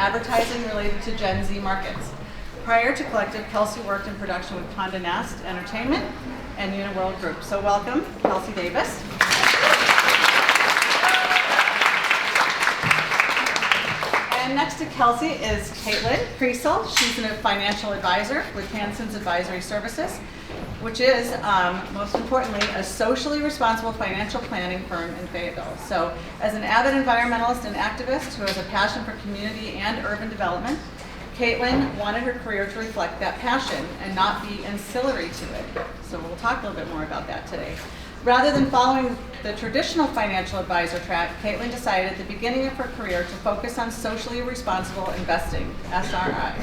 advertising related to Gen Z markets. Prior to Collective, Kelsey worked in production with Condé Nast Entertainment and Uniworld Group. So welcome, Kelsey Davis. And next to Kelsey is Caitlin Creasel. She's a financial advisor with Hanson's Advisory Services, which is, most importantly, a socially responsible financial planning firm in Fayetteville. So as an avid environmentalist and activist who has a passion for community and urban development, Caitlin wanted her career to reflect that passion and not be ancillary to it. So we'll talk a little bit more about that today. Rather than following the traditional financial advisor track, Caitlin decided at the beginning of her career to focus on socially responsible investing, SRI.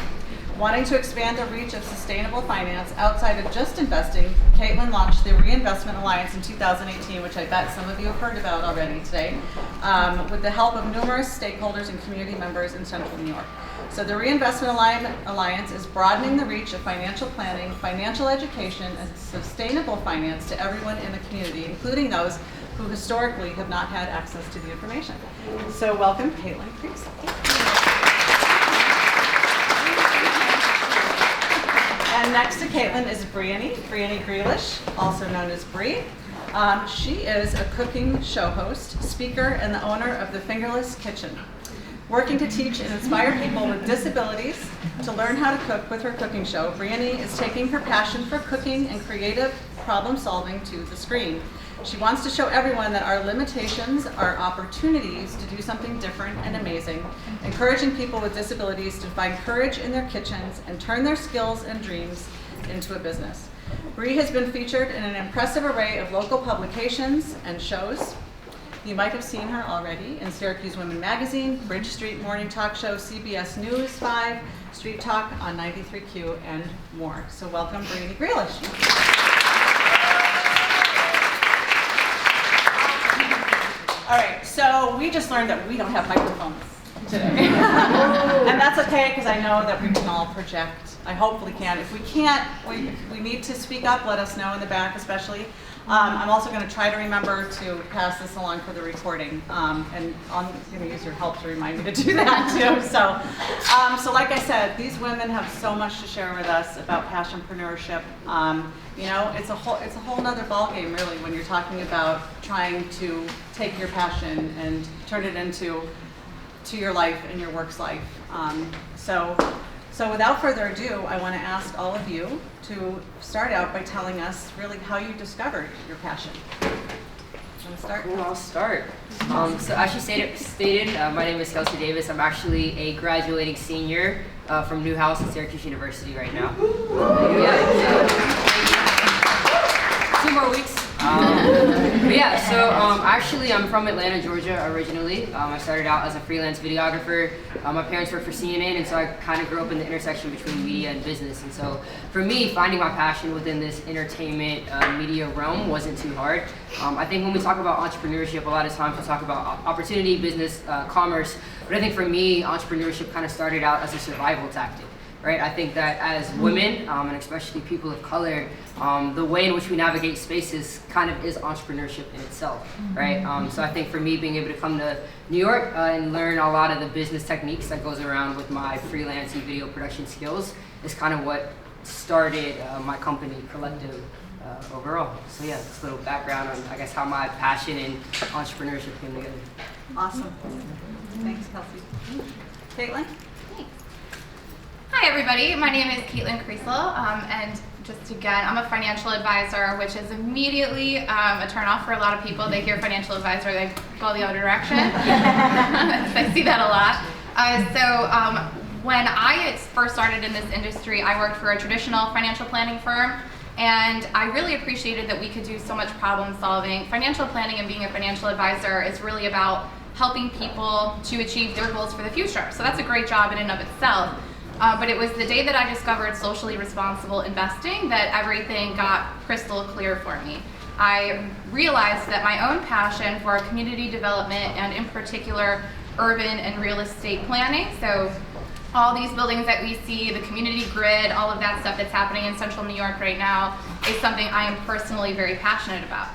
Wanting to expand the reach of sustainable finance outside of just investing, Caitlin launched the Reinvestment Alliance in 2018, which I bet some of you have heard about already today, with the help of numerous stakeholders and community members in Central New York. So the Reinvestment Alliance is broadening the reach of financial planning, financial education, and sustainable finance to everyone in the community, including those who historically have not had access to the information. So welcome, Caitlin Creasel. And next to Caitlin is Brianne Grealish, also known as Bree. She is a cooking show host, speaker, and the owner of the Fingerless Kitchen, working to teach and inspire people with disabilities to learn how to cook with her cooking show. Brianne is taking her passion for cooking and creative problem solving to the screen. She wants to show everyone that our limitations are opportunities to do something different and amazing, encouraging people with disabilities to find courage in their kitchens and turn their skills and dreams into a business. Bree has been featured in an impressive array of local publications and shows. You might have seen her already in Syracuse Women Magazine, Bridge Street Morning Talk Show, CBS News 5, Street Talk on 93Q, and more. So welcome, Brianne Grealish. All right, so we just learned that we don't have microphones today. And that's okay, because I know that we can all project. I hopefully can. If we can't, we need to speak up, let us know in the back especially. I'm also going to try to remember to pass this along for the recording, and I'm going to use your help to remind me to do that too. So like I said, these women have so much to share with us about passionpreneurship. You know, it's a whole nother ballgame really when you're talking about trying to take your passion and turn it into your life and your work's life. So without further ado, I want to ask all of you to start out by telling us really how you discovered your passion. You want to start? Cool, I'll start. So as she stated, my name is Kelsey Davis. I'm actually a graduating senior from Newhouse at Syracuse University right now. Two more weeks. Actually I'm from Atlanta, Georgia originally. I started out as a freelance videographer. My parents worked for CNN, and so I kind of grew up in the intersection between media and business. And so for me, finding my passion within this entertainment media realm wasn't too hard. I think when we talk about entrepreneurship, a lot of times we talk about opportunity, business, commerce. But I think for me, entrepreneurship kind of started out as a survival tactic. Right? I think that as women, and especially people of color, the way in which we navigate spaces kind of is entrepreneurship in itself, right? So I think for me, being able to come to New York and learn a lot of the business techniques that goes around with my freelance and video production skills is kind of what started my company, Collective, overall. So yeah, just a little background on, I guess, how my passion and entrepreneurship came together. Awesome. Thanks, Kelsey. Caitlin? Hi everybody, my name is Caitlin Creasel, and just again, I'm a financial advisor, which is immediately a turnoff for a lot of people. They hear financial advisor, they go the other direction. I see that a lot. When I first started in this industry, I worked for a traditional financial planning firm, and I really appreciated that we could do so much problem solving. Financial planning and being a financial advisor is really about helping people to achieve their goals for the future. So that's a great job in and of itself. But it was the day that I discovered socially responsible investing that everything got crystal clear for me. I realized that my own passion for community development, and in particular urban and real estate planning, so all these buildings that we see, the community grid, all of that stuff that's happening in Central New York right now, is something I am personally very passionate about.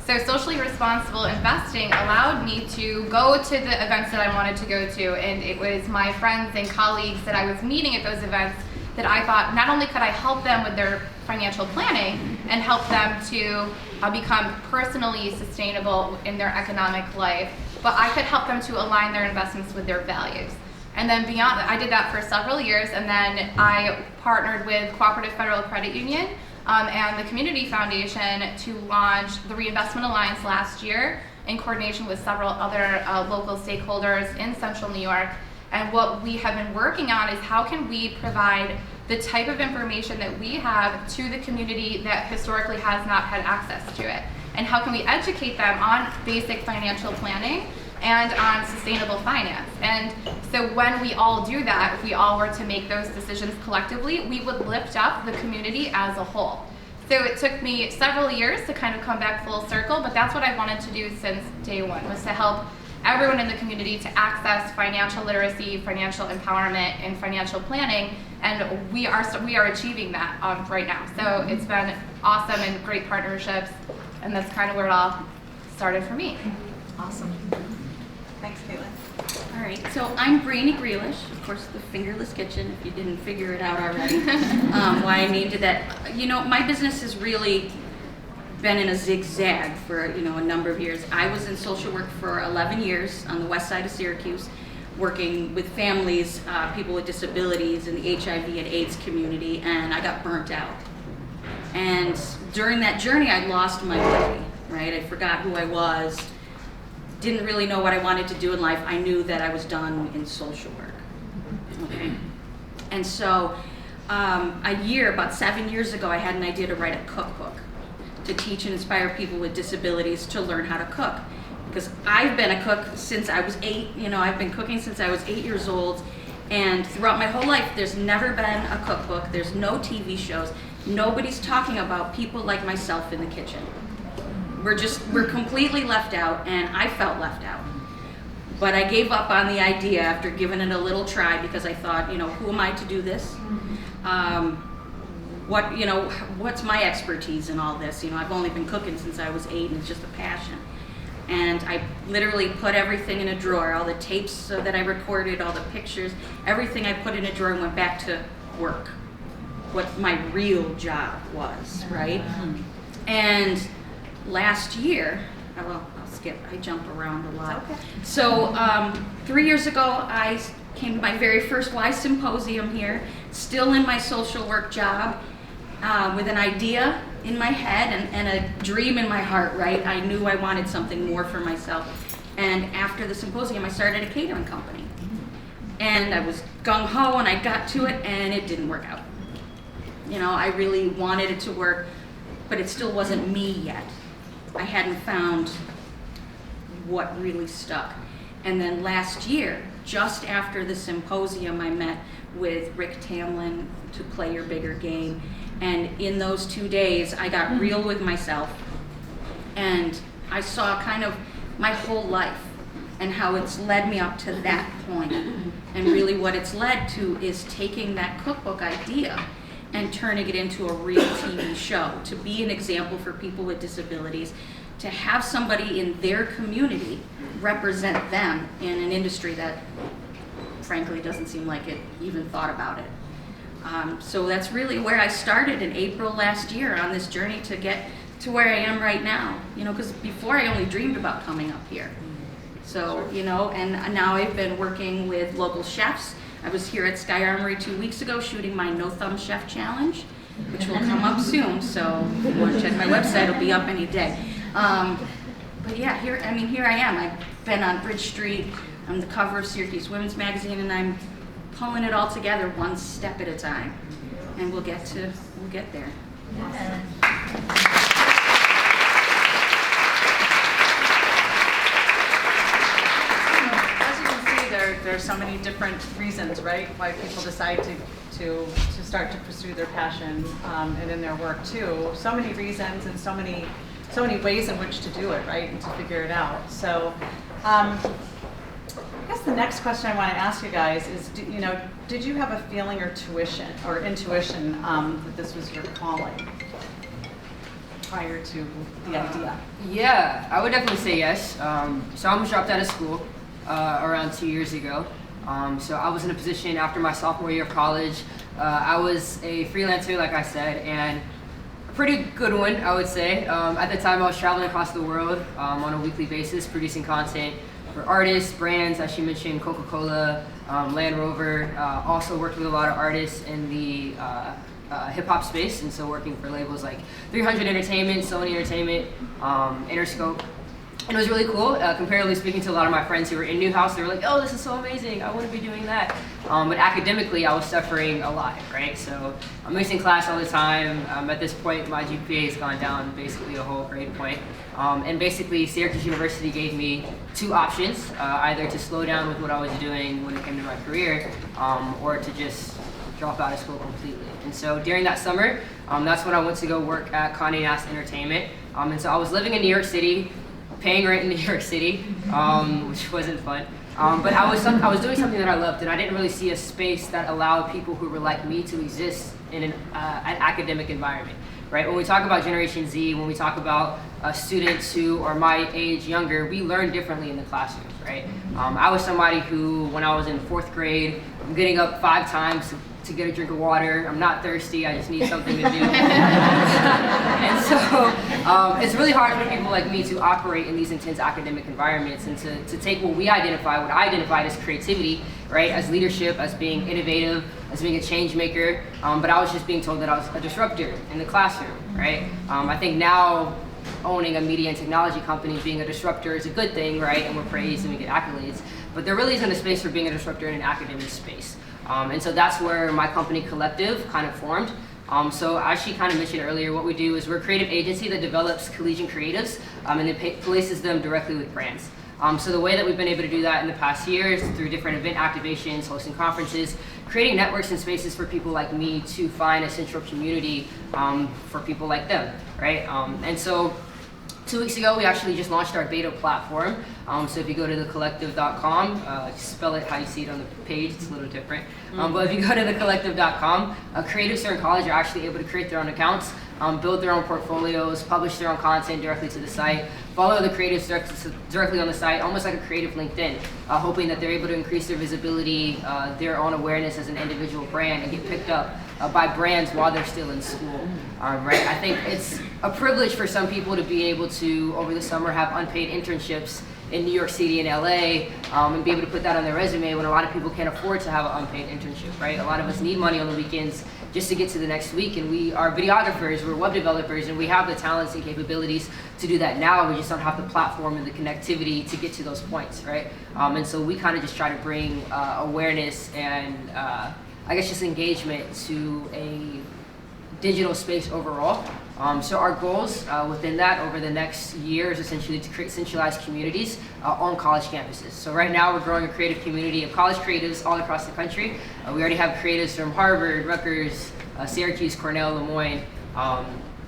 So socially responsible investing allowed me to go to the events that I wanted to go to, and it was my friends and colleagues that I was meeting at those events that I thought not only could I help them with their financial planning and help them to become personally sustainable in their economic life, but I could help them to align their investments with their values. And then beyond that, I did that for several years, and then I partnered with Cooperative Federal Credit Union and the Community Foundation to launch the Reinvestment Alliance last year in coordination with several other local stakeholders in Central New York. And what we have been working on is how can we provide the type of information that we have to the community that historically has not had access to it. And how can we educate them on basic financial planning and on sustainable finance. And so when we all do that, if we all were to make those decisions collectively, we would lift up the community as a whole. So it took me several years to kind of come back full circle, but that's what I wanted to do since day one, was to help everyone in the community to access financial literacy, financial empowerment, and financial planning, and we are achieving that right now. So it's been awesome and great partnerships, and that's kind of where it all started for me. Awesome. Thanks, Caitlin. All right, so I'm Brainy Grealish, of course, the Fingerless Kitchen, if you didn't figure it out already, why I named it that. You know, my business has really been in a zigzag for, a number of years. I was in social work for 11 years on the west side of Syracuse, working with families, people with disabilities in the HIV and AIDS community, and I got burnt out. And during that journey, I lost my way, right? I forgot who I was, didn't really know what I wanted to do in life. I knew that I was done in social work, okay? And so about 7 years ago, I had an idea to write a cookbook to teach and inspire people with disabilities to learn how to cook. Because I've been a cook since I was 8, I've been cooking since I was 8 years old, and throughout my whole life, there's never been a cookbook, there's no TV shows, nobody's talking about people like myself in the kitchen. We're completely left out, and I felt left out. But I gave up on the idea after giving it a little try, because I thought, who am I to do this? What's my expertise in all this? I've only been cooking since I was 8, and it's just a passion. And I literally put everything in a drawer, all the tapes that I recorded, all the pictures, everything I put in a drawer and went back to work, what my real job was, right? And last year, I'll skip, I jump around a lot. Okay. So 3 years ago, I came to my very first Y symposium here, still in my social work job, with an idea in my head and a dream in my heart, right? I knew I wanted something more for myself. And after the symposium, I started a catering company. And I was gung-ho, and I got to it, and it didn't work out. I really wanted it to work, but it still wasn't me yet. I hadn't found what really stuck. And then last year, just after the symposium, I met with Rick Tamlin to Play Your Bigger Game. And in those 2 days, I got real with myself, and I saw kind of my whole life and how it's led me up to that point. And really what it's led to is taking that cookbook idea and turning it into a real TV show, to be an example for people with disabilities, to have somebody in their community represent them in an industry that frankly doesn't seem like it even thought about it. So that's really where I started in April last year on this journey to get to where I am right now. Because before I only dreamed about coming up here. So, and now I've been working with local chefs. I was here at Sky Armory 2 weeks ago shooting my No Thumb Chef Challenge, which will come up soon. So if you want to check my website, it'll be up any day. But yeah, here I am. I've been on Bridge Street. I'm the cover of Syracuse Women's Magazine, and I'm pulling it all together one step at a time, and we'll get there. As you can see, there's so many different reasons, right, why people decide to start to pursue their passion and in their work too. So many reasons and so many ways in which to do it, right, and to figure it out. So. I guess the next question I want to ask you guys is, did you have a feeling or intuition that this was your calling? prior to the idea? Yeah, I would definitely say yes. So I almost dropped out of school around 2 years ago. So I was in a position after my sophomore year of college. I was a freelancer, like I said, and a pretty good one, I would say. At the time, I was traveling across the world on a weekly basis, producing content for artists, brands, as she mentioned, Coca-Cola, Land Rover. Also worked with a lot of artists in the hip-hop space, and so working for labels like 300 Entertainment, Sony Entertainment, Interscope. And it was really cool, comparatively speaking to a lot of my friends who were in Newhouse. They were like, oh, this is so amazing, I want to be doing that. But academically, I was suffering a lot, right? So I'm missing class all the time. At this point, my GPA has gone down basically a whole grade point. And basically, Syracuse University gave me two options, either to slow down with what I was doing when it came to my career, or to just drop out of school completely. And so during that summer, that's when I went to go work at Condé Nast Entertainment. And so I was living in New York City, paying rent in New York City, which wasn't fun. But I was doing something that I loved, and I didn't really see a space that allowed people who were like me to exist in an academic environment, right? When we talk about Generation Z, when we talk about students who are my age younger, we learn differently in the classrooms, right? I was somebody who, when I was in 4th grade, I'm getting up 5 times to get a drink of water. I'm not thirsty, I just need something to do. And so it's really hard for people like me to operate in these intense academic environments and to take what I identified as creativity, right, as leadership, as being innovative, as being a change maker, but I was just being told that I was a disruptor in the classroom, right? I think now owning a media and technology company, being a disruptor is a good thing, right, and we're praised and we get accolades, but there really isn't a space for being a disruptor in an academic space. And so that's where my company Collective kind of formed. So as she kind of mentioned earlier, what we do is we're a creative agency that develops collegiate creatives and then places them directly with brands. So the way that we've been able to do that in the past years through different event activations, hosting conferences, creating networks and spaces for people like me to find a central community for people like them, right? And so 2 weeks ago, we actually just launched our beta platform. So if you go to thecollective.com, spell it how you see it on the page, it's a little different. But if you go to thecollective.com, creatives here in college are actually able to create their own accounts, build their own portfolios, publish their own content directly to the site, follow the creatives directly on the site, almost like a creative LinkedIn, hoping that they're able to increase their visibility, their own awareness as an individual brand, and get picked up by brands while they're still in school, right? I think it's a privilege for some people to be able to, over the summer, have unpaid internships in New York City and LA, and be able to put that on their resume when a lot of people can't afford to have an unpaid internship, right? A lot of us need money on the weekends just to get to the next week, and we are videographers, we're web developers, and we have the talents and capabilities to do that now. We just don't have the platform and the connectivity to get to those points, right? And so we kind of just try to bring awareness and I guess just engagement to a digital space overall. So our goals within that over the next year is essentially to create centralized communities on college campuses. So right now we're growing a creative community of college creatives all across the country. We already have creatives from Harvard, Rutgers, Syracuse, Cornell, Lemoyne,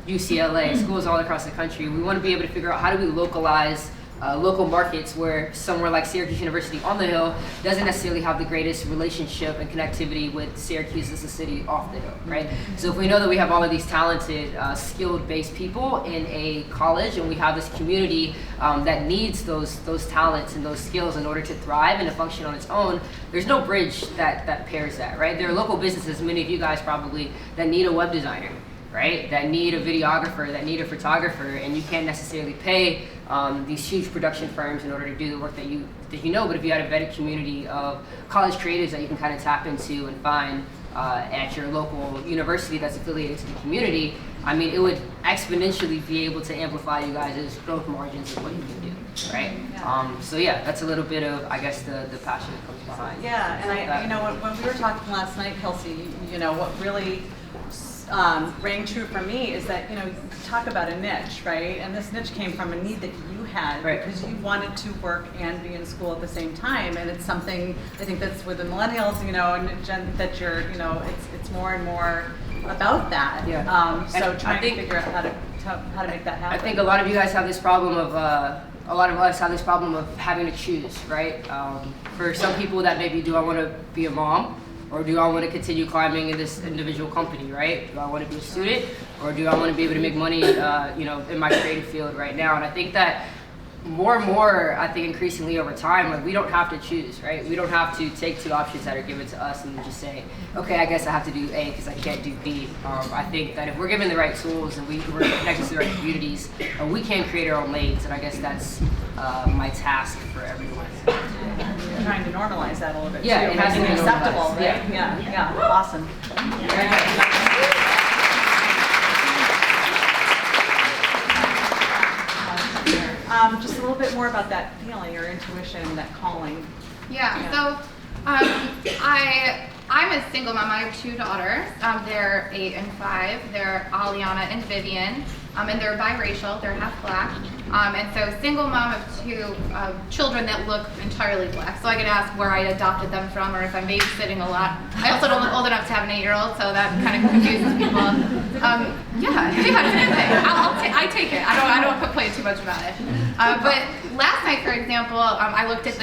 UCLA, schools all across the country. We want to be able to figure out how do we localize local markets where somewhere like Syracuse University on the Hill doesn't necessarily have the greatest relationship and connectivity with Syracuse as a city off the Hill, right? So if we know that we have all of these talented, skilled-based people in a college, and we have this community that needs those talents and those skills in order to thrive and to function on its own, there's no bridge that pairs that, right? There are local businesses, many of you guys probably, that need a web designer, right? That need a videographer, that need a photographer, and you can't necessarily pay these huge production firms in order to do the work that you know. But if you had a vetted community of college creatives that you can kind of tap into and find at your local university that's affiliated to the community, I mean, it would exponentially be able to amplify you guys' growth margins of what you can do, right? Yeah. So yeah, that's a little bit of, I guess, the passion that comes behind. Yeah, and when we were talking last night, Kelsey, what really rang true for me is that, talk about a niche, right? And this niche came from a need that you had, right, because you wanted to work and be in school at the same time. And it's something, I think that's with the millennials, and that you're, it's more and more about that. Yeah. So trying to figure out how to make that happen. I think a lot of you guys have this problem of, a lot of us have this problem of having to choose, right? For some people that maybe, do I want to be a mom? or do I want to continue climbing in this individual company, right? Do I want to be a student, or do I want to be able to make money, in my creative field right now? And I think that more and more, I think increasingly over time, like we don't have to choose, right? We don't have to take two options that are given to us and just say, okay, I guess I have to do A because I can't do B. I think that if we're given the right tools and we're connected to the right communities, we can create our own lanes, and I guess that's my task for everyone. Trying to normalize that a little bit too. Yeah, it has to be acceptable, normalized. right? Yeah, awesome. Very good. Just a little bit more about that feeling or intuition, that calling. Yeah. So I'm a single mom. I have 2 daughters. They're 8 and 5. They're Aliana and Vivian, and they're biracial. They're half black. And so single mom of 2 children that look entirely black. So I get asked where I adopted them from or if I'm babysitting a lot. I also don't look old enough to have an 8-year-old, so that kind of confuses people. Yeah, it's a good thing. I take it. I don't complain too much about it. But last night, for example, I looked at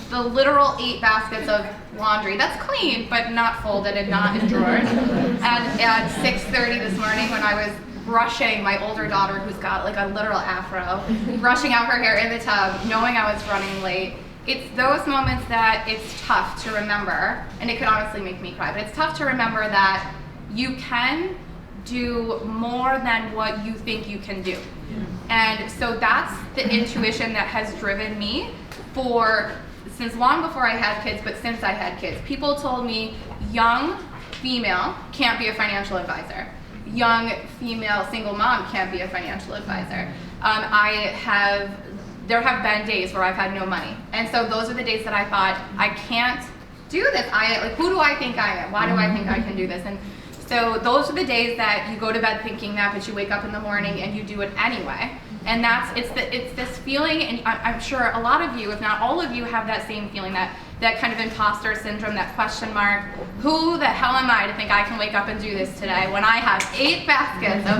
the literal 8 baskets of laundry. That's clean, but not folded and not in drawers. And at 6:30 this morning, when I was brushing my older daughter, who's got like a literal afro, brushing out her hair in the tub, knowing I was running late. It's those moments that it's tough to remember, and it could honestly make me cry, but it's tough to remember that you can do more than what you think you can do. And so that's the intuition that has driven me since long before I had kids, but since I had kids. People told me young female can't be a financial advisor. Young female single mom can't be a financial advisor. There have been days where I've had no money. And so those are the days that I thought, I can't do this. Who do I think I am? Why do I think I can do this? And so those are the days that you go to bed thinking that, but you wake up in the morning and you do it anyway. And it's this feeling, and I'm sure a lot of you, if not all of you, have that same feeling, that kind of imposter syndrome, that question mark. Who the hell am I to think I can wake up and do this today when I have 8 baskets of,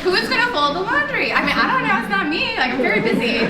who's gonna fold the laundry? I mean, I don't know, it's not me, like I'm very busy.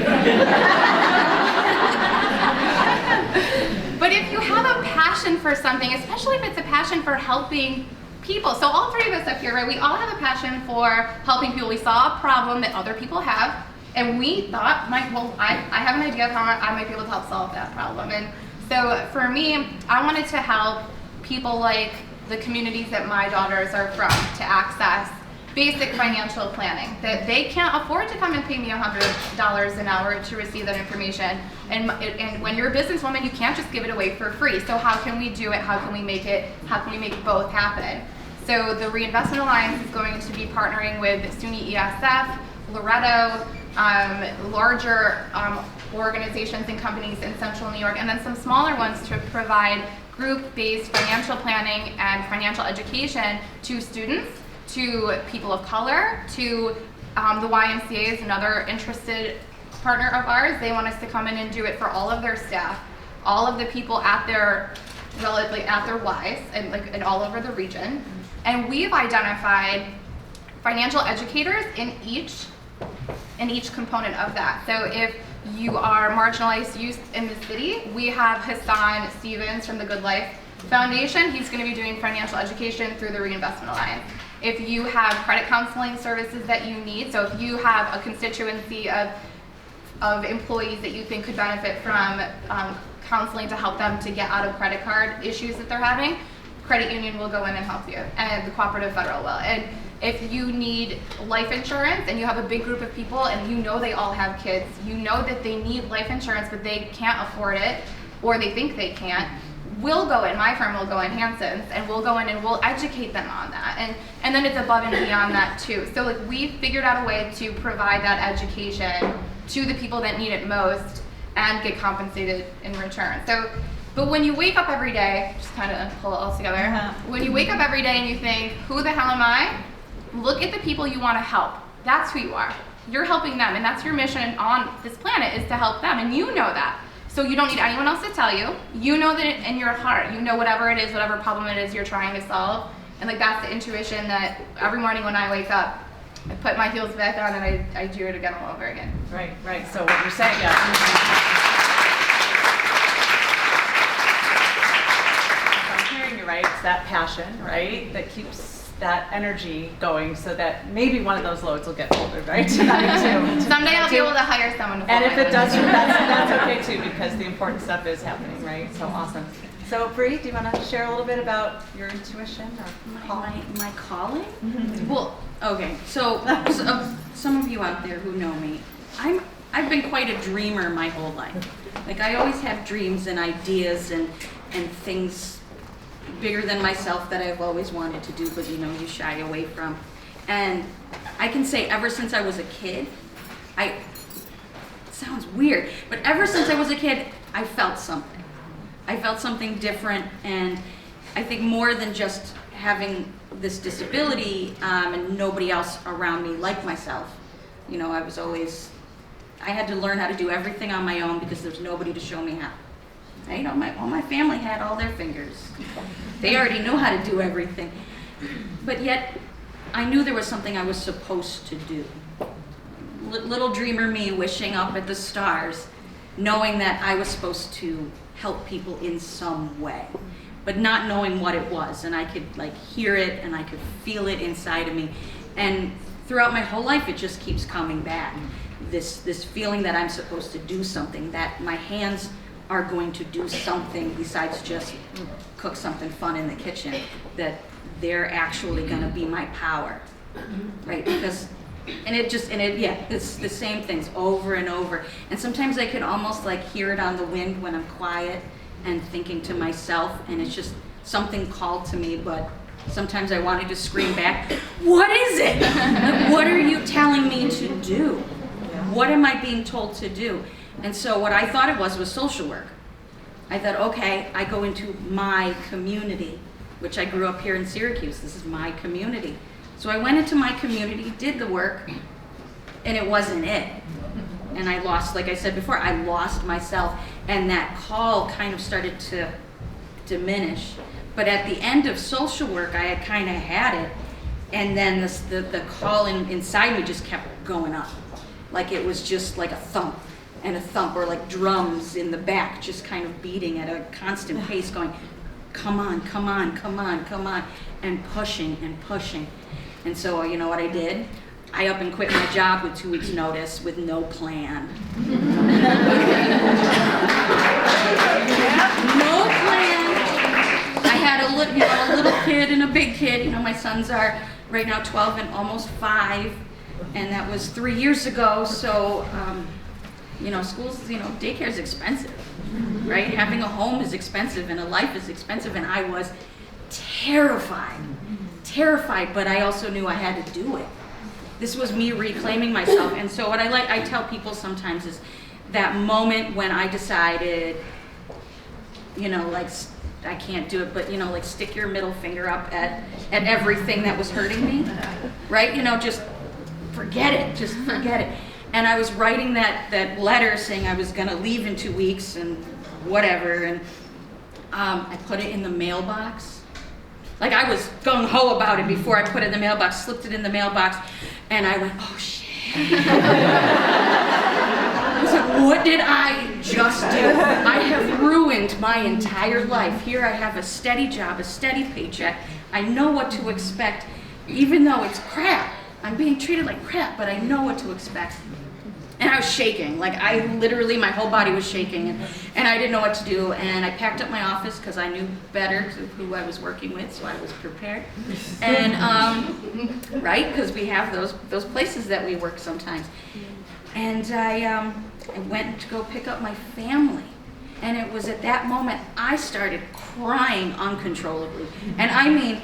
But if you have a passion for something, especially if it's a passion for helping people, so all 3 of us up here, right, we all have a passion for helping people. We saw a problem that other people have, and we thought, I have an idea of how I might be able to help solve that problem. And so for me, I wanted to help people like the communities that my daughters are from to access basic financial planning, that they can't afford to come and pay me $100 an hour to receive that information. And when you're a businesswoman, you can't just give it away for free. So how can we do it? How can we make both happen? So the Reinvestment Alliance is going to be partnering with SUNY ESF, Loretto, larger organizations and companies in Central New York, and then some smaller ones to provide group-based financial planning and financial education to students, to people of color, to the YMCA is another interested partner of ours. They want us to come in and do it for all of their staff, all of the people at their Ys and all over the region. And we've identified financial educators in each component of that. So if you are marginalized youth in the city, we have Hassan Stevens from the Good Life Foundation. He's going to be doing financial education through the Reinvestment Alliance. If you have credit counseling services that you need, so if you have a constituency of employees that you think could benefit from counseling to help them to get out of credit card issues that they're having, credit union will go in and help you, and the Cooperative Federal will. And if you need life insurance and you have a big group of people and you know they all have kids, you know that they need life insurance but they can't afford it or they think they can't, we'll go in, my firm will go in, Hanson's, and we'll go in and we'll educate them on that. And then it's above and beyond that too. So like we figured out a way to provide that education to the people that need it most and get compensated in return. So, but when you wake up every day, just kind of pull it all together, when you wake up every day and you think, who the hell am I? Look at the people you want to help. That's who you are. You're helping them, and that's your mission on this planet, is to help them, and you know that. So you don't need anyone else to tell you. You know that in your heart, you know whatever it is, whatever problem it is you're trying to solve. And like that's the intuition that every morning when I wake up, I put my heels back on and I do it again all over again. Right. So what you're saying, yeah. passion, right? That keeps that energy going, so that maybe one of those loads will get folded, right? Someday I'll be able to hire someone to And fold if my it does, loads. that's okay too, because the important stuff is happening, right? So awesome. So Bree, do you want to share a little bit about your intuition or calling? My calling? Well, okay. So some of you out there who know me, I've been quite a dreamer my whole life. Like I always have dreams and ideas and things bigger than myself that I've always wanted to do, but you shy away from. And I can say ever since I was a kid, it sounds weird, but ever since I was a kid, I felt something. I felt something different, and I think more than just having this disability and nobody else around me like myself. I had to learn how to do everything on my own because there's nobody to show me how. All my family had all their fingers. They already knew how to do everything. But yet, I knew there was something I was supposed to do. Little dreamer me wishing up at the stars, knowing that I was supposed to help people in some way, but not knowing what it was. And I could hear it and I could feel it inside of me. And throughout my whole life, it just keeps coming back. This feeling that I'm supposed to do something, that my hands are going to do something besides just cook something fun in the kitchen, that they're actually going to be my power, right? Because, it's the same things over and over. And sometimes I could almost hear it on the wind when I'm quiet and thinking to myself, and it's just something called to me, but sometimes I wanted to scream back, what is it? What are you telling me to do? What am I being told to do? And so what I thought it was social work. I thought, okay, I go into my community, which I grew up here in Syracuse. This is my community. So I went into my community, did the work, and it wasn't it. And I lost, like I said before, I lost myself, and that call kind of started to diminish. But at the end of social work, I had kind of had it, and then the call inside me just kept going up. Like it was just like a thump and a thump, or like drums in the back just kind of beating at a constant pace, going, come on, come on, come on, come on, and pushing and pushing. And so you know what I did? I up and quit my job with 2 weeks notice with no plan. No plan. I had a little kid and a big kid. My sons are right now 12 and almost 5. And that was 3 years ago, so, schools, daycare is expensive, right? Having a home is expensive, and a life is expensive, and I was terrified, but I also knew I had to do it. This was me reclaiming myself, and so what I tell people sometimes is that moment when I decided, I can't do it, but, stick your middle finger up at everything that was hurting me, right? Just forget it. And I was writing that letter saying I was going to leave in 2 weeks and whatever, and I put it in the mailbox. Like I was gung-ho about it before I put it in the mailbox, slipped it in the mailbox, and I went, oh shit. I was like, what did I just do? I have ruined my entire life. Here I have a steady job, a steady paycheck. I know what to expect, even though it's crap. I'm being treated like crap, but I know what to expect. And I was shaking, my whole body was shaking, and I didn't know what to do, and I packed up my office because I knew better who I was working with, so I was prepared. And, right, because we have those places that we work sometimes. And I went to go pick up my family, and it was at that moment I started crying uncontrollably. And I mean,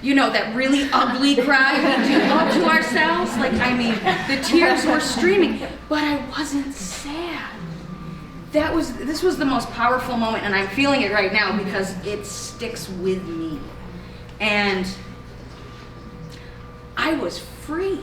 that really ugly cry we do up to ourselves. The tears were streaming, but I wasn't sad. This was the most powerful moment, and I'm feeling it right now because it sticks with me. And I was free.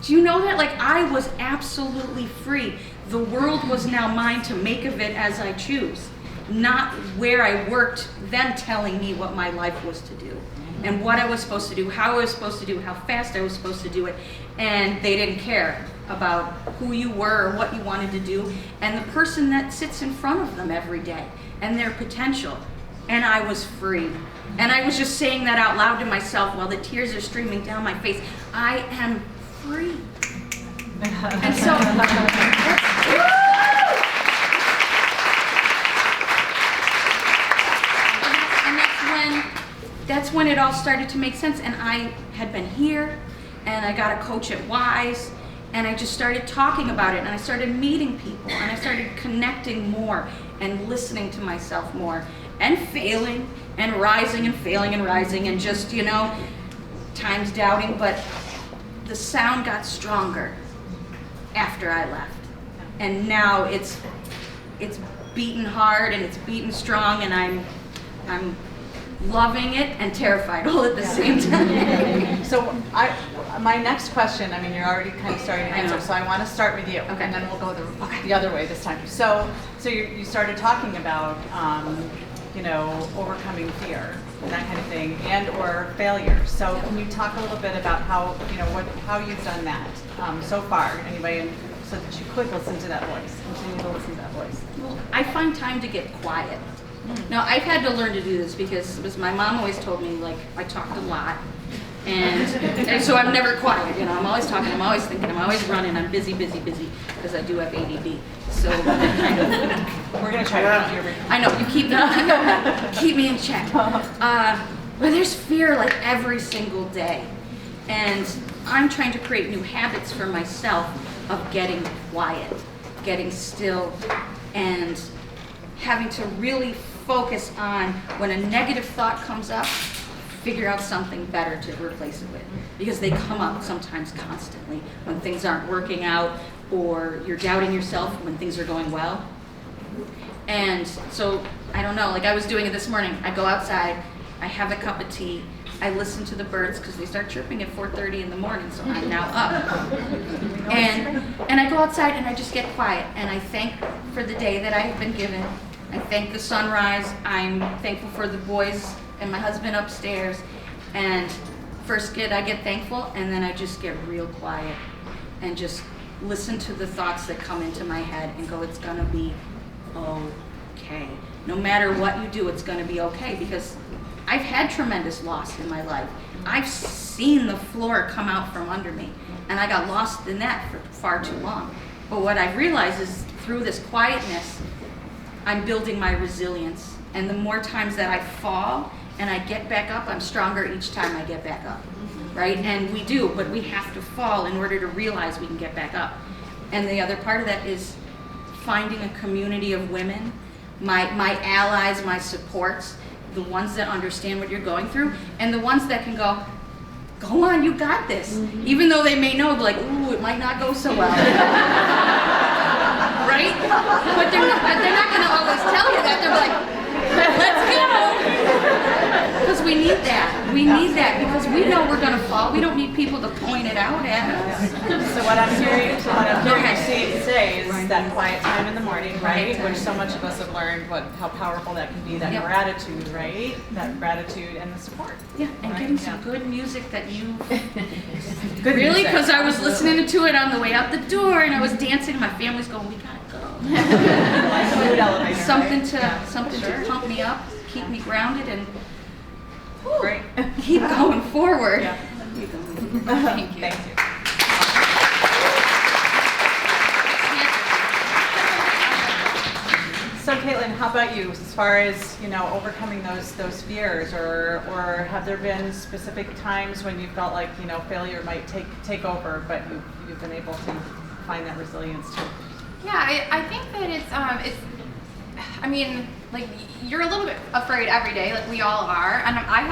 Do you know that? I was absolutely free. The world was now mine to make of it as I choose, not where I worked, them telling me what my life was to do. And what I was supposed to do, how I was supposed to do, how fast I was supposed to do it. And they didn't care about who you were or what you wanted to do. And the person that sits in front of them every day and their potential. and I was free. And I was just saying that out loud to myself while the tears are streaming down my face. I am free. And so, that's when it all started to make sense. And I had been here, and I got a coach at Wise, and I just started talking about it, and I started meeting people, and I started connecting more and listening to myself more, and failing and rising and failing and rising, and just, you know, times doubting, but the sound got stronger after I left. And now it's beating hard and it's beating strong, and I'm loving it and terrified all at the same time. So my next question, I mean, you're already kind of starting to answer, so I want to start with you, Okay. and then we'll go the other way this time. So you started talking about, you know, overcoming fear and that kind of thing, and or failure. So can you talk a little bit about how, you know, how you've done that so far, anyway, so that you could listen to that voice, continue to listen to that voice? Well, I find time to get quiet. Now, I've had to learn to do this because it was my mom always told me, like, I talked a lot. And so I'm never quiet, you know, I'm always talking, I'm always thinking, I'm always running, I'm busy, because I do have ADD. So kind of, We're going to try to keep you. I know, you keep me in check. But there's fear like every single day. And I'm trying to create new habits for myself of getting quiet, getting still, and having to really focus on when a negative thought comes up, figure out something better to replace it with. Because they come up sometimes constantly when things aren't working out, or you're doubting yourself when things are going well. And so, I don't know, like I was doing it this morning. I go outside, I have a cup of tea, I listen to the birds because they start chirping at 4:30 in the morning, so I'm now up. And I go outside and I just get quiet, and I thank for the day that I have been given. I thank the sunrise. I'm thankful for the boys and my husband upstairs. And I get thankful, and then I just get real quiet and just listen to the thoughts that come into my head and go, it's gonna be okay. No matter what you do, it's gonna be okay, because I've had tremendous loss in my life. I've seen the floor come out from under me, and I got lost in that for far too long. But what I've realized is through this quietness, I'm building my resilience. And the more times that I fall and I get back up, I'm stronger each time I get back up, right? And we do, but we have to fall in order to realize we can get back up. And the other part of that is finding a community of women, my allies, my supports, the ones that understand what you're going through, and the ones that can go on, you got this. Even though they may know, like, ooh, it might not go so well. Right? But they're not going to always tell you that. They're like, let's go. Because we need that. We need that because we know we're going to fall. We don't need people to point it out at us. So what I'm hearing you say is that quiet time in the morning, right? Which so much of us have learned how powerful that can be, that gratitude, right? That gratitude and the support. Yeah, and getting some good music that you... Good really? music. Because I was listening to it on the way out the door, and I was dancing, and my family's going, we gotta go. Mood elevator, Something right? to pump me up, keep me grounded, and Great. keep going forward. Yeah. Thank you. Thank you. So Caitlin, how about you? As far as, you know, overcoming those fears, or have there been specific times when you felt like, you know, failure might take over, but you've been able to find that resilience too? Yeah, I think that it's I mean, like, you're a little bit afraid every day, like we all are. And I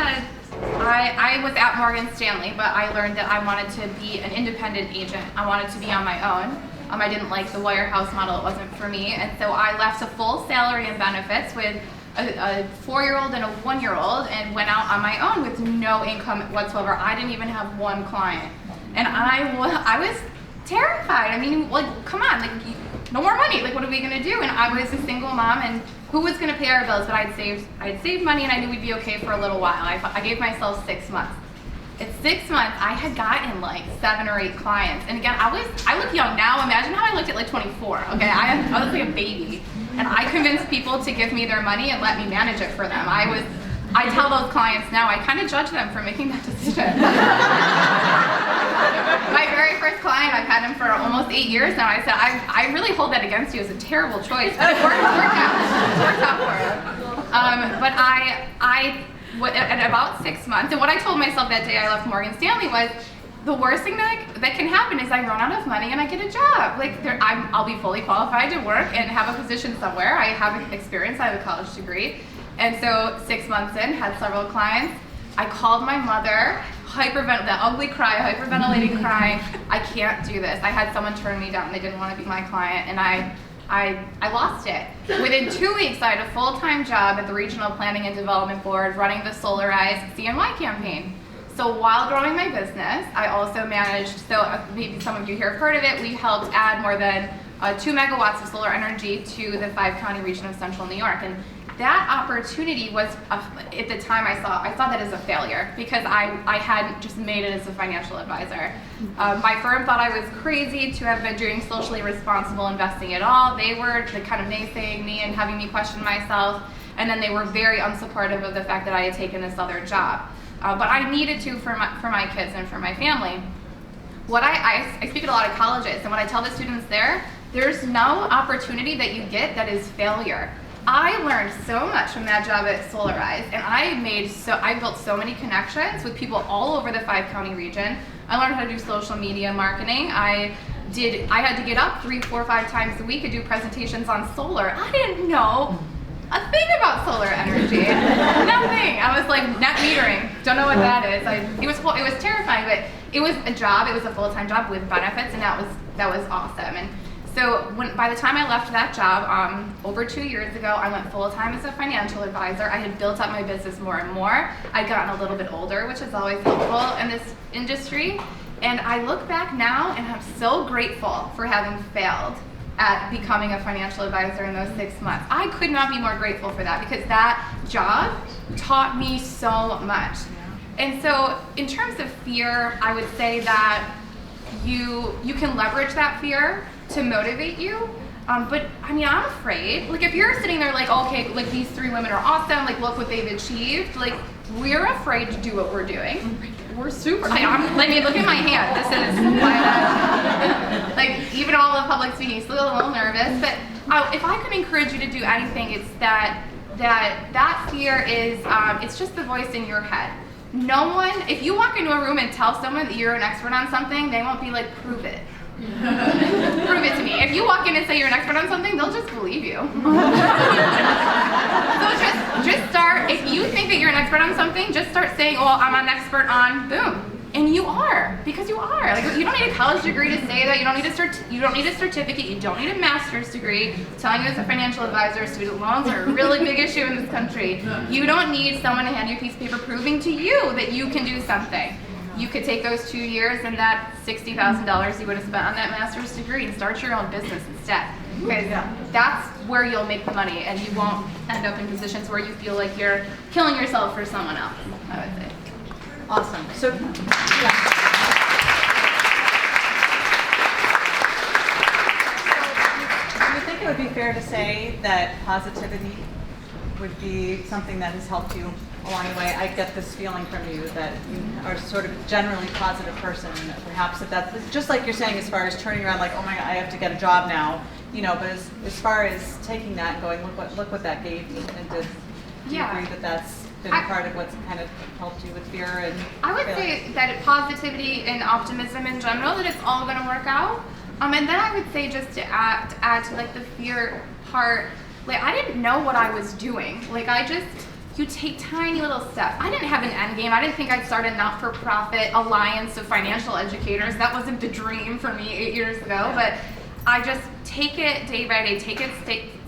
was at Morgan Stanley, but I learned that I wanted to be an independent agent. I wanted to be on my own. I didn't like the wirehouse model, it wasn't for me. And so I left a full salary and benefits with a 4-year-old and a 1-year-old and went out on my own with no income whatsoever. I didn't even have one client. And I was terrified. I mean, like, come on, like, no more money. Like, what are we gonna do? And I was a single mom, and who was gonna pay our bills? But I had saved money, and I knew we'd be okay for a little while. I gave myself 6 months. At 6 months, I had gotten like 7 or 8 clients. And again, I look young now. Imagine how I looked at like 24. Okay, I was like a baby. And I convinced people to give me their money and let me manage it for them. I tell those clients now, I kind of judge them for making that decision. My very first client, I've had him for almost 8 years now. I said, I really hold that against you as a terrible choice, but it worked out for him. But at about 6 months, and what I told myself that day I left Morgan Stanley was, the worst thing that can happen is I run out of money and I get a job. I'll be fully qualified to work and have a position somewhere. I have experience, I have a college degree. And so 6 months in, had several clients. I called my mother, that ugly cry, hyperventilating crying. I can't do this. I had someone turn me down. They didn't want to be my client, and I lost it. Within 2 weeks, I had a full-time job at the Regional Planning and Development Board running the Solarize CNY campaign. So while growing my business, I also managed, maybe some of you here have heard of it, we helped add more than 2 megawatts of solar energy to the 5-county region of central New York. And that opportunity was, at the time I saw that as a failure because I hadn't just made it as a financial advisor. My firm thought I was crazy to have been doing socially responsible investing at all. They were kind of naysaying me and having me question myself, and then they were very unsupportive of the fact that I had taken this other job. But I needed to for my kids and for my family. I speak at a lot of colleges, and what I tell the students there's no opportunity that you get that is failure. I learned so much from that job at Solarize, and I built so many connections with people all over the 5-county region. I learned how to do social media marketing. I had to get up 3, 4, 5 times a week and do presentations on solar. I didn't know a thing about solar energy. Nothing. I was like, net metering. Don't know what that is. It was terrifying, but it was a job. It was a full-time job with benefits, and that was awesome. And so by the time I left that job, over 2 years ago, I went full-time as a financial advisor. I had built up my business more and more. I'd gotten a little bit older, which is always helpful in this industry. And I look back now, and I'm so grateful for having failed at becoming a financial advisor in those 6 months. I could not be more grateful for that because that job taught me so much. And so in terms of fear, I would say that you can leverage that fear to motivate you. But I mean, I'm afraid. Like if you're sitting there like, okay, like these 3 women are awesome, like look what they've achieved. Like we're afraid to do what we're doing. We're super, look at my hand. This is like even all the public speaking, still a little nervous. But if I could encourage you to do anything, it's that fear is, it's just the voice in your head. No one, if you walk into a room and tell someone that you're an expert on something, they won't be like, prove it. Prove it to me. If you walk in and say you're an expert on something, they'll just believe you. So just start, if you think that you're an expert on something, just start saying, oh, I'm an expert on, boom. And you are, because you are. Like you don't need a college degree to say that. You don't need a certificate. You don't need a master's degree. I'm telling you as a financial advisor, student loans are a really big issue in this country. You don't need someone to hand you a piece of paper proving to you that you can do something. You could take those 2 years and that $60,000 you would have spent on that master's degree and start your own business instead. Because that's where you'll make the money, and you won't end up in positions where you feel like you're killing yourself for someone else, I would say. Awesome. So, yeah. Do you think it would be fair to say that positivity would be something that has helped you along the way? I get this feeling from you that you are sort of generally positive person, and perhaps that's just like you're saying as far as turning around like, oh my God, I have to get a job now, but as far as taking that and going, look what that gave me, and do you agree that that's been part of what's kind of helped you with fear and I would say that positivity and optimism in general, that it's all going to work out. And then I would say just to add to like the fear part, like I didn't know what I was doing. Like you take tiny little steps. I didn't have an end game. I didn't think I'd start a not-for-profit alliance of financial educators. That wasn't the dream for me 8 years ago, but I just take it day by day, take it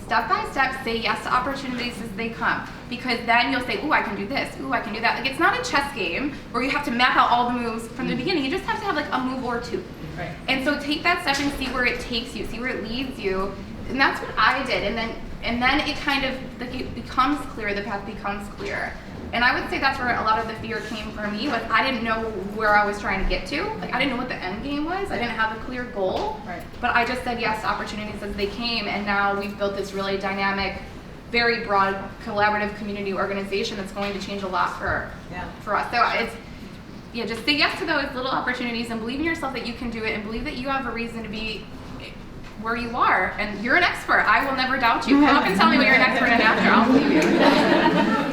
step by step, say yes to opportunities as they come. Because then you'll say, ooh, I can do this, ooh, I can do that. Like it's not a chess game where you have to map out all the moves from the beginning. You just have to have like a move or two. Right. And so take that step and see where it takes you, see where it leads you. And that's what I did. And then it kind of, like it becomes clear, the path becomes clear. And I would say that's where a lot of the fear came for me. With I didn't know where I was trying to get to. Like I didn't know what the end game was. I didn't have a clear goal. Right. But I just said yes to opportunities as they came, and now we've built this really dynamic, very broad, collaborative community organization that's going to change a lot for us. So it's just say yes to those little opportunities and believe in yourself that you can do it, and believe that you have a reason to be where you are, and you're an expert. I will never doubt you. Come up and tell me what you're an expert in after. I'll believe you.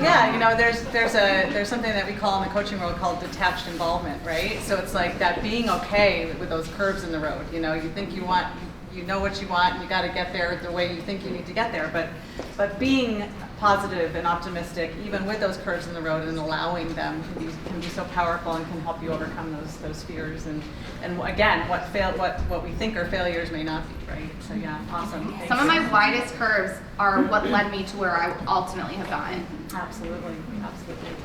Yeah, you know, there's something that we call in the coaching world called detached involvement, right? So it's like that being okay with those curves in the road. You know, you think you know what you want, and you got to get there the way you think you need to get there. But being positive and optimistic, even with those curves in the road, and allowing them can be so powerful and can help you overcome those fears. And again, what we think are failures may not be, right? So yeah, awesome. Thanks. Some of my widest curves are what led me to where I ultimately have gotten. Absolutely,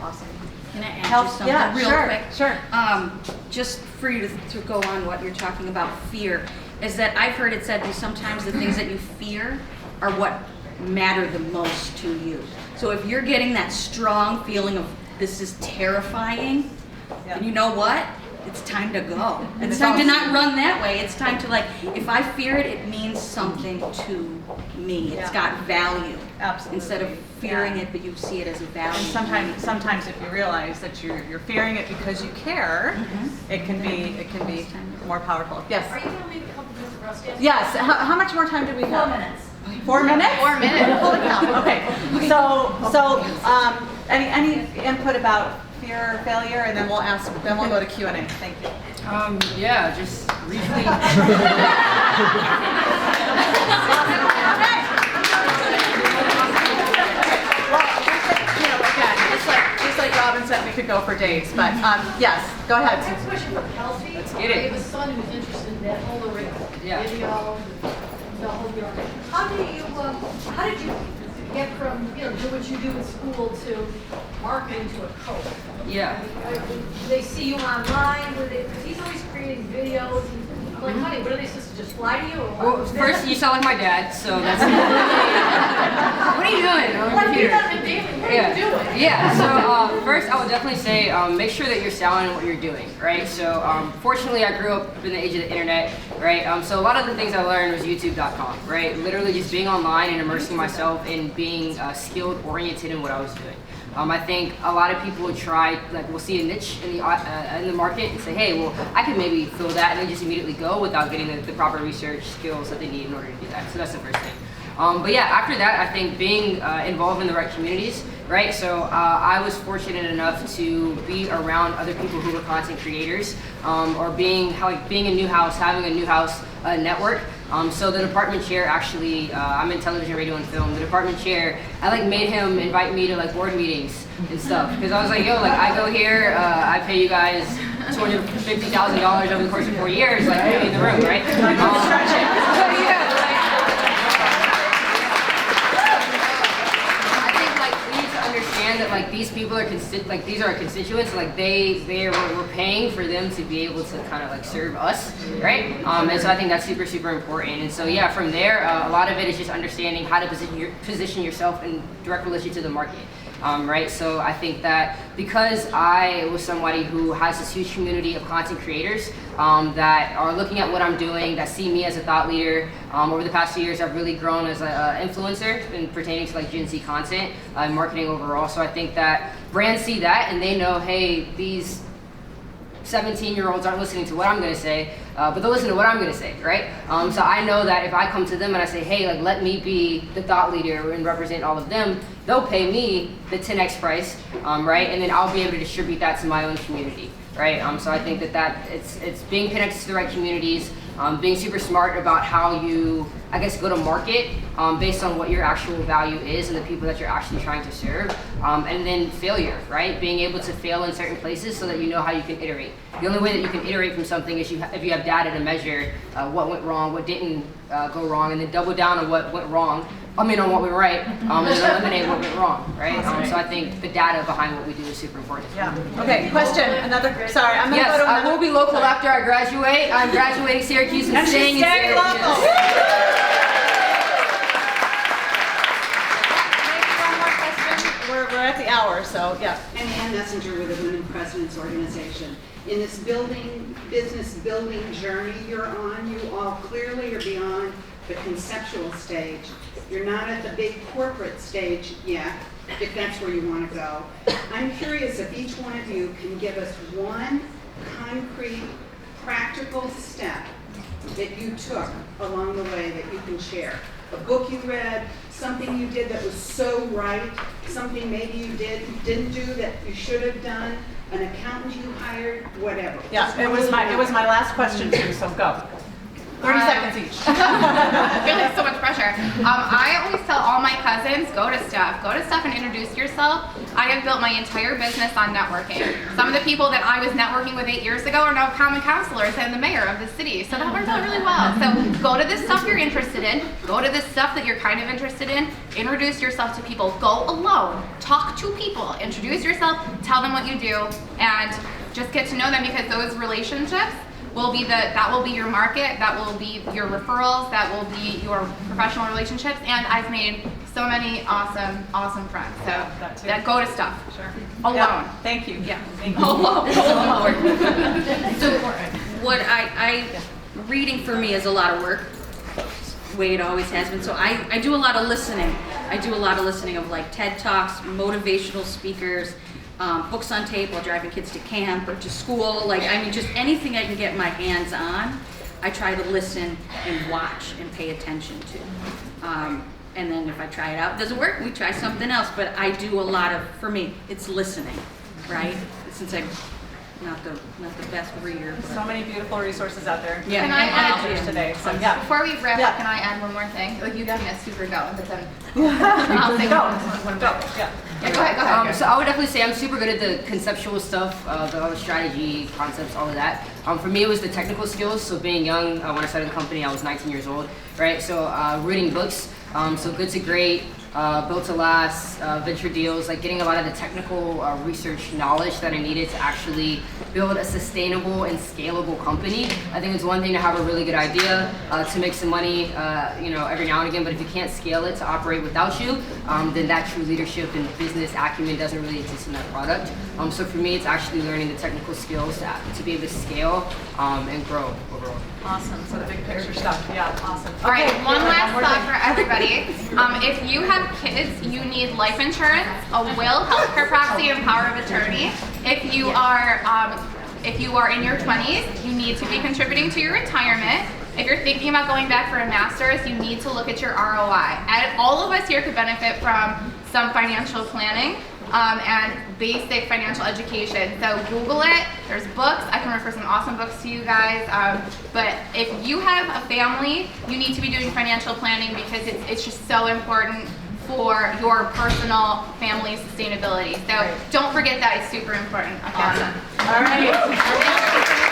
awesome. Can I add just something real quick? Sure. Just for you to go on what you're talking about, fear, is that I've heard it said that sometimes the things that you fear are what matter the most to you. So if you're getting that strong feeling of this is terrifying, and you know what? It's time to go. It's time to not run that way. It's time to, like, if I fear it, it means something to me. It's got value. Absolutely. Instead of fearing it, but you see it as a value. And sometimes if you realize that you're fearing it because you care, it can be more powerful. Yes. Are you going to leave a couple minutes for us, guys? Yes. How much more time do we have? 4 minutes. 4 minutes? 4 minutes. Holy cow. Okay. So any input about fear or failure, and then we'll go to Q&A. Thank you. Yeah, just briefly. Just like Robin said, we could go for days, but yes, go ahead. Next question for Kelsey. Let's get it. I have a son who's interested in that whole array, video, the whole deal. How did you get from do what you do in school to marketing to a coach? Yeah. Do they see you online? Because he's always creating videos. I'm like, honey, what are they supposed to just fly to you? Or what? Well, first you sound like my dad, so that's. What are you doing on the Like, computer? you're not daily. What are you doing? Yeah. So first, I would definitely say make sure that you're selling what you're doing, right? So fortunately, I grew up in the age of the internet, right? So a lot of the things I learned was YouTube.com, right? Literally just being online and immersing myself in being skilled, oriented in what I was doing. I think a lot of people would try, like, we'll see a niche in the market and say, hey, well, I can maybe fill that, and then just immediately go without getting the proper research skills that they need in order to do that. So that's the first thing. But yeah, after that, I think being involved in the right communities, right? So I was fortunate enough to be around other people who were content creators, or being in Newhouse, having a Newhouse network. So the department chair actually, I'm in television, radio, and film. The department chair, I made him invite me to board meetings and stuff, because I was like, yo, I go here, I pay you guys $250,000 over the course of 4 years, put me in the room, right? That these people are these are our constituents, we're paying for them to be able to kind of serve us, right? And so I think that's super, super important. And so yeah, from there, a lot of it is just understanding how to position yourself in direct relation to the market. Right, so I think that because I was somebody who has this huge community of content creators that are looking at what I'm doing, that see me as a thought leader, over the past few years I've really grown as an influencer in pertaining to Gen Z content and marketing overall. So I think that brands see that and they know, hey, these 17-year-olds aren't listening to what I'm going to say, but they'll listen to what I'm going to say, right? So I know that if I come to them and I say, hey, let me be the thought leader and represent all of them, they'll pay me the 10x price, right? And then I'll be able to distribute that to my own community, right? So I think that it's being connected to the right communities, being super smart about how you, go to market based on what your actual value is and the people that you're actually trying to serve, and then failure, right? Being able to fail in certain places so that you know how you can iterate. The only way that you can iterate from something is if you have data to measure what went wrong, what didn't go wrong, and then double down on what went wrong. On what went right, and then eliminate what went wrong, right? So I think the data behind what we do is super important. Yeah. Okay. Question. Sorry, I'm going to go to I will be local after I graduate. I'm graduating Syracuse and staying in Syracuse. Local. Maybe one more question. we're at the hour, so yeah. And Ann Messenger with the Women Presidents Organization. In this business building journey you're on, you all clearly are beyond the conceptual stage. You're not at the big corporate stage yet, if that's where you want to go. I'm curious if each one of you can give us one concrete, practical step that you took along the way that you can share. A book you read, something you did that was so right, something maybe you didn't do that you should have done, an accountant you hired, whatever. Yeah, it was my last question too, so go. 30 seconds each. I feel like so much pressure. I always tell all my cousins, go to stuff and introduce yourself. I have built my entire business on networking. Some of the people that I was networking with 8 years ago are now common councilors and the mayor of the city. So that works out really well. So go to the stuff you're interested in. Go to the stuff that you're kind of interested in. Introduce yourself to people. Go alone. Talk to people. Introduce yourself. Tell them what you do. And just get to know them, because those relationships will be that will be your market, that will be your referrals, that will be your professional relationships, and I've made so many awesome friends. So that go to stuff. Sure. Alone. Yeah, thank you. Yeah. Thank you. Alone. So what reading for me is a lot of work, the way it always has been. So I do a lot of listening. I do a lot of listening of like TED Talks, motivational speakers, books on tape while driving kids to camp or to school. Like, I mean, just anything I can get my hands on, I try to listen and watch and pay attention to. And then if I try it out, it doesn't work, we try something else. But I do a lot of, for me, it's listening, right? Since I'm not the best reader. But. So many beautiful resources out there. Yeah. Can I add today? So yeah. Before we wrap Yeah. up, can I add one more thing? Like, you got me a super going, but then Go. I'll say Go. one. Go. Yeah. Yeah, go ahead. So I would definitely say I'm super good at the conceptual stuff, all the strategy, concepts, all of that. For me, it was the technical skills. So being young, when I started the company, I was 19 years old, right? So reading books, so Good to Great, Built to Last, venture deals, like getting a lot of the technical research knowledge that I needed to actually build a sustainable and scalable company. I think it's one thing to have a really good idea, to make some money, every now and again, but if you can't scale it to operate without you, then that true leadership and business acumen doesn't really exist in that product. So for me, it's actually learning the technical skills to be able to scale and grow overall. Awesome. So the big picture stuff. Yeah. Awesome. All right, Okay, one last more thought thing. for everybody. If you have kids, you need life insurance, a will, healthcare proxy, and power of attorney. If you are in your 20s, you need to be contributing to your retirement. If you're thinking about going back for a master's, you need to look at your ROI. And all of us here could benefit from some financial planning and basic financial education. So Google it. There's books. I can refer some awesome books to you guys. But if you have a family, you need to be doing financial planning, because it's just so important for your personal family sustainability. So don't forget that. It's super important. Okay. Awesome. All right.